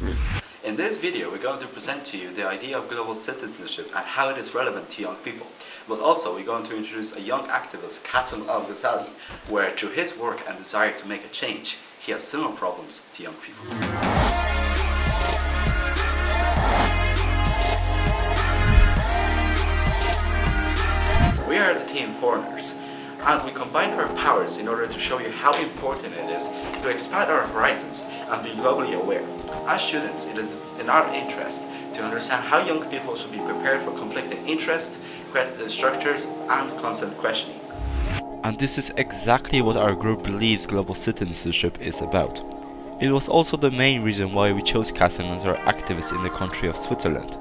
In this video, we're going to present to you the idea of global citizenship and how it is relevant to young people. But also, we're going to introduce a young activist, Kassem Al-Ghazali, where through his work and desire to make a change, he has similar problems to young people. We are the team Foreigners, and we combine our powers in order to show you how important it is to expand our horizons and be globally aware. As students, it is in our interest to understand how young people should be prepared for conflicting interests, structures, and constant questioning. And this is exactly what our group believes global citizenship is about. It was also the main reason why we chose Kassem as our activist in the country of Switzerland,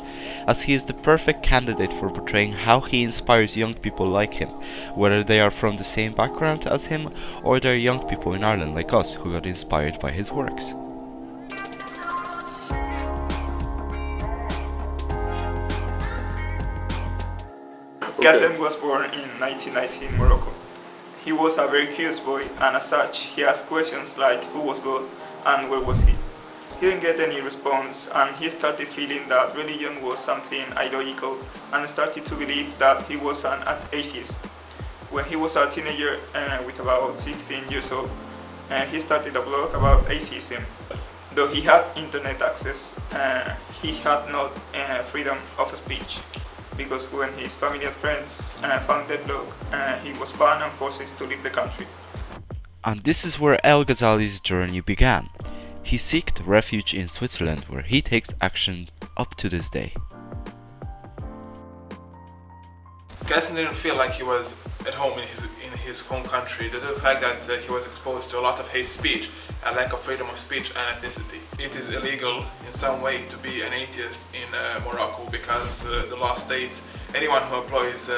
as he is the perfect candidate for portraying how he inspires young people like him, whether they are from the same background as him or they are young people in Ireland like us who got inspired by his works. Kassem was born in 1990 in Morocco. He was a very curious boy, and as such, he asked questions like who was God and where was he? He didn't get any response, and he started feeling that religion was something illogical and started to believe that he was an atheist. When he was a teenager, with about 16 years old, he started a blog about atheism. Though he had internet access, he had no freedom of speech, because when his family and friends found the blog, he was banned and forced to leave the country. And this is where Al-Ghazali's journey began. He sought refuge in Switzerland, where he takes action up to this day. Kassem didn't feel like he was at home in his home country due to the fact that he was exposed to a lot of hate speech and lack of freedom of speech and ethnicity. It is illegal in some way to be an atheist in Morocco because the law states anyone who employs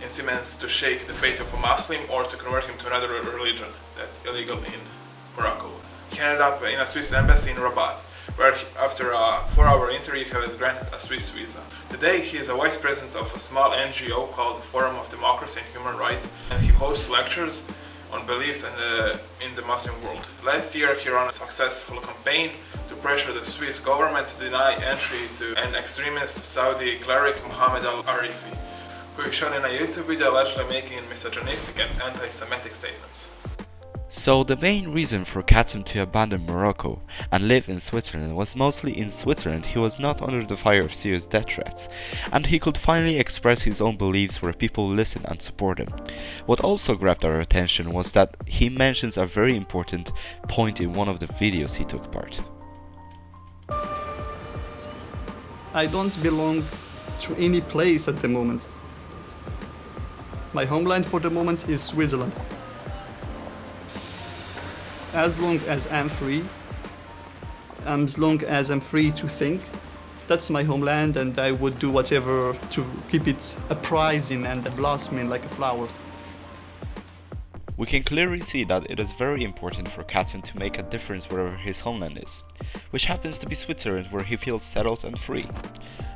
instruments to shake the faith of a Muslim or to convert him to another religion. That's illegal in Morocco. He ended up in a Swiss embassy in Rabat, where after a 4-hour interview he was granted a Swiss visa. Today he is a vice president of a small NGO called the Forum of Democracy and Human Rights, and he hosts lectures on beliefs in the Muslim world. Last year he ran a successful campaign to pressure the Swiss government to deny entry to an extremist Saudi cleric Mohammed Al-Arifi, who is shown in a YouTube video allegedly making misogynistic and anti-Semitic statements. So the main reason for Kassem to abandon Morocco and live in Switzerland was mostly in Switzerland he was not under the fire of serious death threats, and he could finally express his own beliefs where people listen and support him. What also grabbed our attention was that he mentions a very important point in one of the videos he took part. I don't belong to any place at the moment. My homeland for the moment is Switzerland. As long as I'm free, as long as I'm free to think, that's my homeland, and I would do whatever to keep it uprising and blossoming like a flower. We can clearly see that it is very important for Kassem to make a difference wherever his homeland is, which happens to be Switzerland, where he feels settled and free.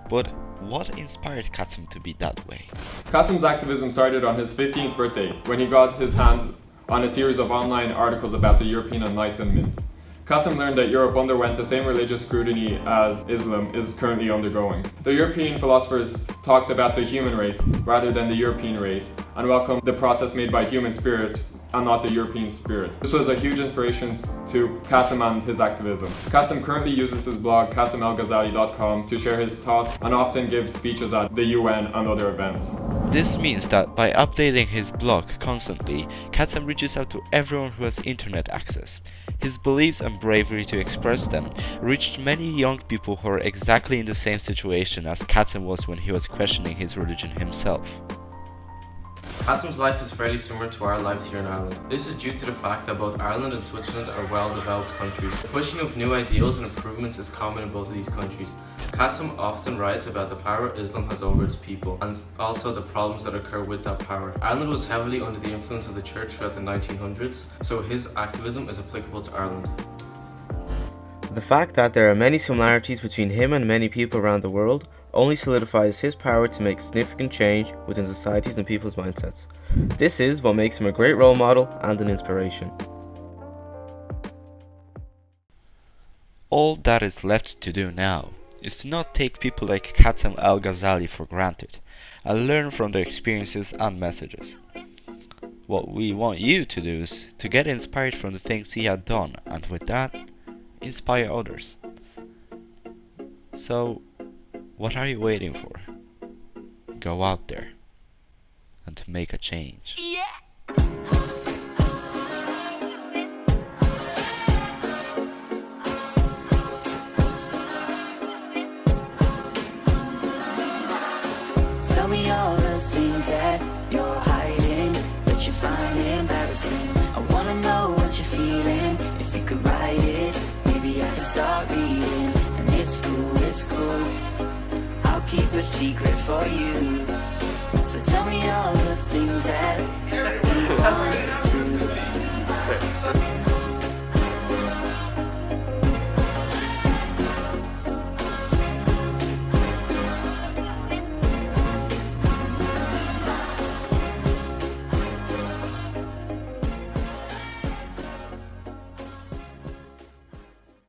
But what inspired Kassem to be that way? Kassem's activism started on his 15th birthday, when he got his hands on a series of online articles about the European Enlightenment. Kassem learned that Europe underwent the same religious scrutiny as Islam is currently undergoing. The European philosophers talked about the human race rather than the European race, and welcomed the process made by human spirit and not the European spirit. This was a huge inspiration to Kassem and his activism. Kassem currently uses his blog kassemalghazali.com to share his thoughts and often gives speeches at the UN and other events. This means that by updating his blog constantly, Kassem reaches out to everyone who has internet access. His beliefs and bravery to express them reached many young people who are exactly in the same situation as Kassem was when he was questioning his religion himself. Kassem's life is fairly similar to our lives here in Ireland. This is due to the fact that both Ireland and Switzerland are well-developed countries. The pushing of new ideals and improvements is common in both of these countries. Kassem often writes about the power Islam has over its people, and also the problems that occur with that power. Ireland was heavily under the influence of the church throughout the 1900s, so his activism is applicable to Ireland. The fact that there are many similarities between him and many people around the world only solidifies his power to make significant change within societies and people's mindsets. This is what makes him a great role model and an inspiration. All that is left to do now is to not take people like Khatem al-Ghazali for granted and learn from their experiences and messages. What we want you to do is to get inspired from the things he had done, and with that, inspire others. So, what are you waiting for? Go out there and make a change. Tell me all the things that you're hiding, that you find embarrassing. I wanna know what you're feeling. If you could write it, maybe I could start reading. And it's cool, I'll keep a secret for you. So tell me all the things that you want to.